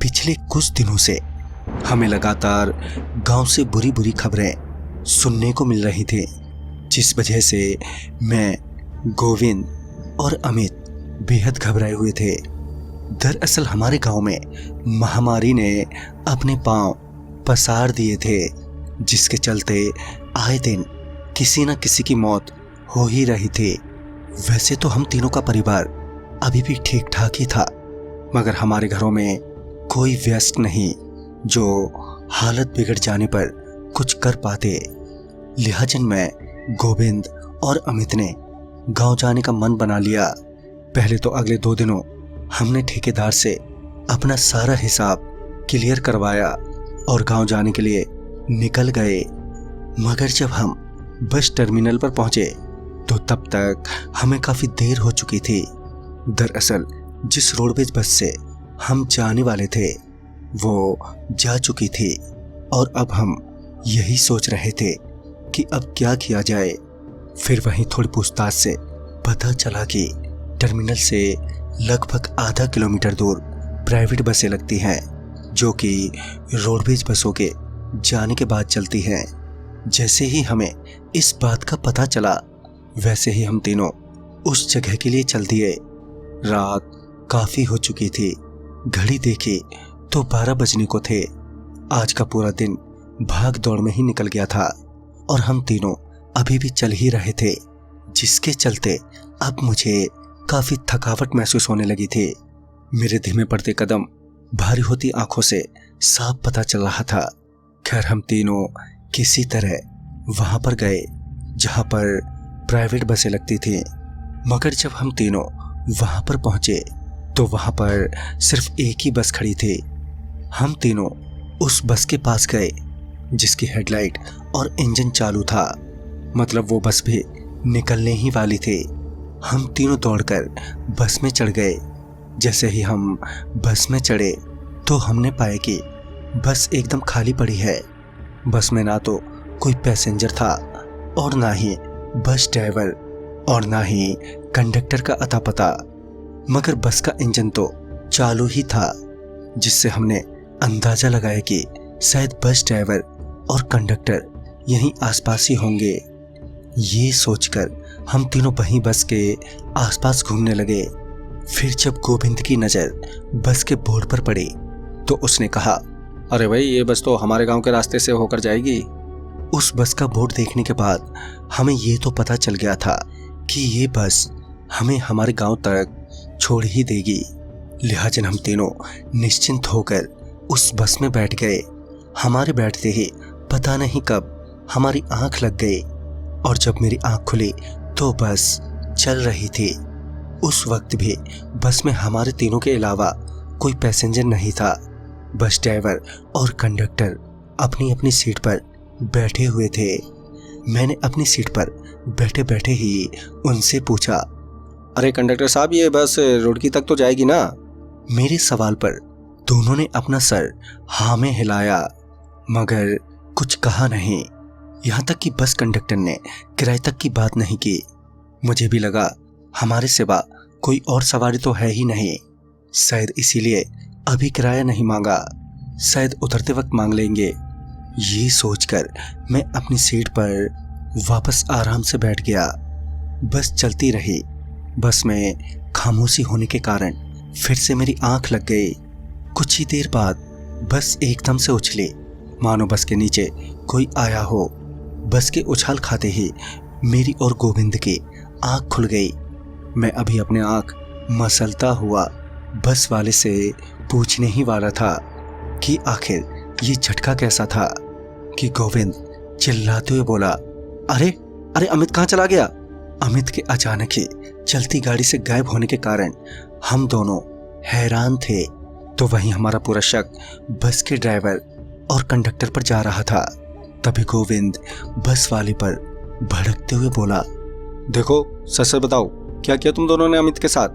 पिछले कुछ दिनों से हमें लगातार गांव से बुरी बुरी खबरें सुनने को मिल रही थी, जिस वजह से मैं, गोविंद और अमित बेहद घबराए हुए थे। दरअसल हमारे गांव में महामारी ने अपने पांव पसार दिए थे, जिसके चलते आए दिन किसी न किसी की मौत हो ही रही थी। वैसे तो हम तीनों का परिवार अभी भी ठीक ठाक ही था, मगर हमारे घरों में कोई वयस्क नहीं जो हालत बिगड़ जाने पर कुछ कर पाते। लिहाजन मैं, गोविंद और अमित ने गांव जाने का मन बना लिया। पहले तो अगले 2 दिनों हमने ठेकेदार से अपना सारा हिसाब क्लियर करवाया और गांव जाने के लिए निकल गए। मगर जब हम बस टर्मिनल पर पहुंचे तो तब तक हमें काफी देर हो चुकी थी। दरअसल जिस रोडवेज बस से हम जाने वाले थे वो जा चुकी थी और अब हम यही सोच रहे थे कि अब क्या किया जाए। फिर वहीं थोड़ी पूछताछ से पता चला कि टर्मिनल से लगभग आधा किलोमीटर दूर प्राइवेट बसें लगती हैं, जो कि रोडवेज बसों के जाने के बाद चलती हैं। जैसे ही हमें इस बात का पता चला, वैसे ही हम तीनों उस जगह के लिए चल दिए। रात काफी हो चुकी थी। घड़ी देखी तो 12 बजने को थे। आज का पूरा दिन भाग दौड़ में ही निकल गया था और हम तीनों अभी भी चल ही रहे थे, जिसके चलते अब मुझे काफी थकावट महसूस होने लगी थी। मेरे धीमे पड़ते कदम, भारी होती आंखों से साफ पता चल रहा था। खैर हम तीनों किसी तरह वहां पर गए जहां पर प्राइवेट बसें लगती थी। मगर जब हम तीनों वहां पर पहुंचे तो वहां पर सिर्फ एक ही बस खड़ी थी। हम तीनों उस बस के पास गए जिसकी हेडलाइट और इंजन चालू था, मतलब वो बस भी निकलने ही वाली थी। हम तीनों दौड़कर बस में चढ़ गए। जैसे ही हम बस में चढ़े तो हमने पाया कि बस एकदम खाली पड़ी है। बस में ना तो कोई पैसेंजर था और ना ही बस ड्राइवर और ना ही कंडक्टर का अता पता। मगर बस का इंजन तो चालू ही था, जिससे हमने अंदाजा लगाया कि शायद बस ड्राइवर और कंडक्टर यहीं आसपास ही होंगे। ये सोचकर हम तीनों वहीं बस के आसपास घूमने लगे। फिर जब गोविंद की नज़र बस के बोर्ड पर पड़ी तो उसने कहा, अरे भाई, ये बस तो हमारे गांव के रास्ते से होकर जाएगी। उस बस का बोर्ड देखने के बाद हमें ये तो पता चल गया था कि ये बस हमें हमारे गांव तक छोड़ ही देगी। लिहाजन हम तीनों निश्चिंत होकर उस बस में बैठ गए। हमारे बैठते ही पता नहीं कब हमारी आंख लग गई और जब मेरी आंख खुली तो बस चल रही थी। उस वक्त भी बस में हमारे तीनों के अलावा कोई पैसेंजर नहीं था। बस ड्राइवर और कंडक्टर अपनी अपनी सीट पर बैठे हुए थे। मैंने अपनी सीट पर बैठे बैठे ही उनसे पूछा, अरे कंडक्टर साहब, ये बस रुड़की तक तो जाएगी ना? मेरे सवाल पर दोनों ने अपना सर हाँ में हिलाया, मगर कुछ कहा नहीं। यहाँ तक कि बस कंडक्टर ने किराए तक की बात नहीं की। मुझे भी लगा हमारे सिवा कोई और सवारी तो है ही नहीं, शायद इसीलिए अभी किराया नहीं मांगा, शायद उतरते वक्त मांग लेंगे। ये सोचकर मैं अपनी सीट पर वापस आराम से बैठ गया। बस चलती रही। बस में खामोशी होने के कारण फिर से मेरी आंख लग गई। कुछ ही देर बाद बस एकदम से उछली, मानो बस के नीचे कोई आया हो। बस के उछाल खाते ही मेरी और गोविंद की आंख खुल गई। मैं अभी अपने आंख मसलता हुआ बस वाले से पूछने ही वाला था कि आखिर ये झटका कैसा था कि गोविंद चिल्लाते हुए बोला, अरे अरे अमित कहाँ चला गया? अमित के अचानक ही चलती गाड़ी से गायब होने के कारण हम दोनों हैरान थे। तो वहीं हमारा पूरा शक बस के ड्राइवर और कंडक्टर पर जा रहा था। तभी गोविंद बस वाले पर भड़कते हुए बोला, देखो सच सच बताओ, क्या किया तुम दोनों ने अमित के साथ?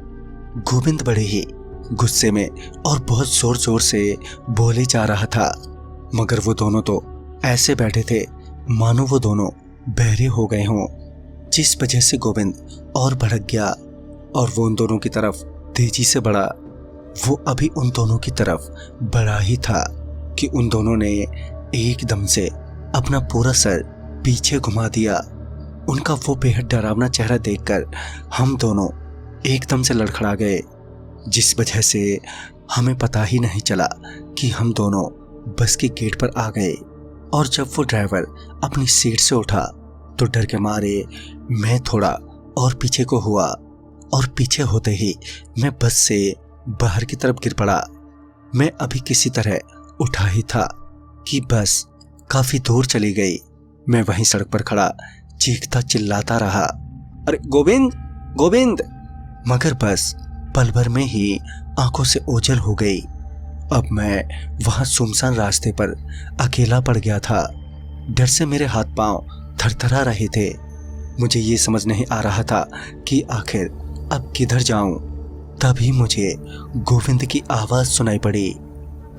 गोविंद बड़े ही गुस्से में और बहुत जोर जोर से बोले जा रहा था, मगर वो दोनों तो ऐसे बैठे थे मानो वो दोनों बहरे हो गए हों, जिस वजह से गोविंद और भड़क गया और वो उन दोनों की तरफ तेजी से बढ़ा। वो अभी उन दोनों की तरफ बढ़ा ही था कि उन दोनों ने एकदम से अपना पूरा सर पीछे घुमा दिया। उनका वो बेहद डरावना चेहरा देखकर हम दोनों एकदम से लड़खड़ा गए, जिस वजह से हमें पता ही नहीं चला कि हम दोनों बस के गेट पर आ गए। और जब वो ड्राइवर अपनी सीट से उठा तो डर के मारे मैं थोड़ा और पीछे को हुआ, और पीछे होते ही मैं बस से बाहर की तरफ गिर पड़ा। मैं अभी किसी तरह उठा ही था कि बस काफी दूर चली गई। मैं वहीं सड़क पर खड़ा चीखता चिल्लाता रहा, अरे गोविंद गोविंद! मगर बस पल भर में ही आंखों से ओझल हो गई। अब मैं वहां सुनसान रास्ते पर अकेला पड़ गया था। डर से मेरे हाथ पांव थरथरा रहे थे। मुझे ये समझ नहीं आ रहा था कि आखिर अब किधर जाऊं। तभी मुझे गोविंद की आवाज सुनाई पड़ी।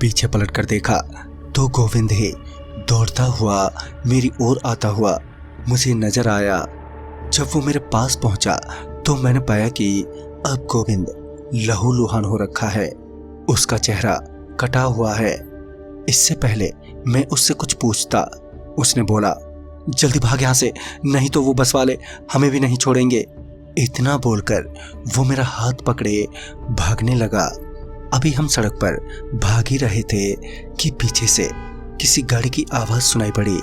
पीछे पलट कर देखा तो गोविंद ही दौड़ता हुआ मेरी ओर आता हुआ मुझे नजर आया। जब वो मेरे पास पहुंचा तो मैंने पाया कि अब गोविंद लहूलुहान हो रखा है। उसका चेहरा कटा हुआ है। इससे पहले मैं उससे कुछ पूछता, उसने बोला, जल्दी भाग यहाँ से, नहीं तो वो बस वाले हमें भी नहीं छोड़ेंगे। इतना बोलकर वो मेरा हाथ पकड़े भागने लगा। अभी हम सड़क पर भाग ही रहे थे कि पीछे से किसी गाड़ी की आवाज सुनाई पड़ी,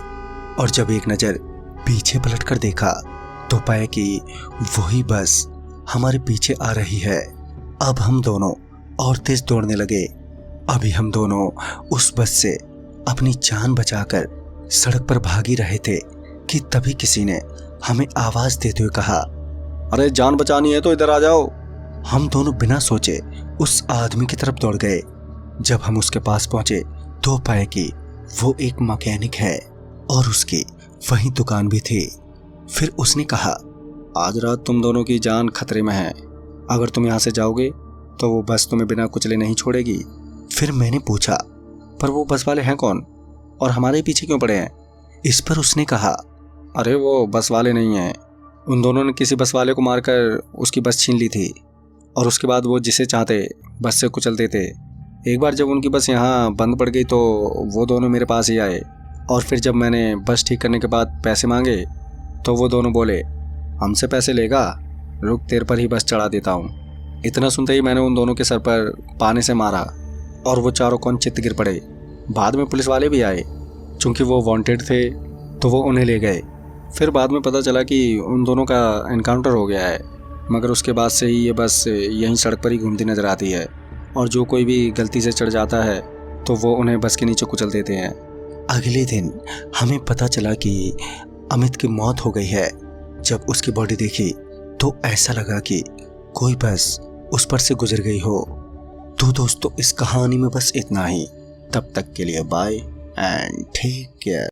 और जब एक नजर पीछे पलटकर देखा तो पाया कि वही बस हमारे पीछे आ रही है। अब हम दोनों और तेज दौड़ने लगे। अभी हम दोनों उस बस से अपनी जान बचाकर सड़क पर भाग ही रहे थे कि तभी किसी ने हमें आवाज देते हुए कहा, अरे जान बचानी है तो इधर आ जाओ। हम दोनों बिना सोचे उस आदमी की तरफ दौड़ गए। जब हम उसके पास पहुंचे तो पाए कि वो एक मैकेनिक है और उसकी वही दुकान भी थी। फिर उसने कहा, आज रात तुम दोनों की जान खतरे में है। अगर तुम यहाँ से जाओगे तो वो बस तुम्हें बिना कुचले नहीं छोड़ेगी। फिर मैंने पूछा, पर वो बस वाले हैं कौन और हमारे पीछे क्यों पड़े हैं? इस पर उसने कहा, अरे वो बस वाले नहीं हैं। उन दोनों ने किसी बस वाले को मारकर उसकी बस छीन ली थी, और उसके बाद वो जिसे चाहते बस से कुचल देते। एक बार जब उनकी बस यहाँ बंद पड़ गई तो वो दोनों मेरे पास ही आए, और फिर जब मैंने बस ठीक करने के बाद पैसे मांगे तो वो दोनों बोले, हमसे पैसे लेगा, रुक तेरे पर ही बस चढ़ा देता हूँ। इतना सुनते ही मैंने उन दोनों के सर पर पानी से मारा और वो चारों कौन चित्त गिर पड़े। बाद में पुलिस वाले भी आए, चूँकि वो वांटेड थे तो वो उन्हें ले गए। फिर बाद में पता चला कि उन दोनों का एनकाउंटर हो गया है, मगर उसके बाद से ही ये बस यहीं सड़क पर ही घूमती नज़र आती है, और जो कोई भी गलती से चढ़ जाता है तो वो उन्हें बस के नीचे कुचल देते हैं। अगले दिन हमें पता चला कि अमित की मौत हो गई है। जब उसकी बॉडी देखी तो ऐसा लगा कि कोई बस उस पर से गुजर गई हो। तो दोस्तों, इस कहानी में बस इतना ही। तब तक के लिए बाय एंड टेक केयर।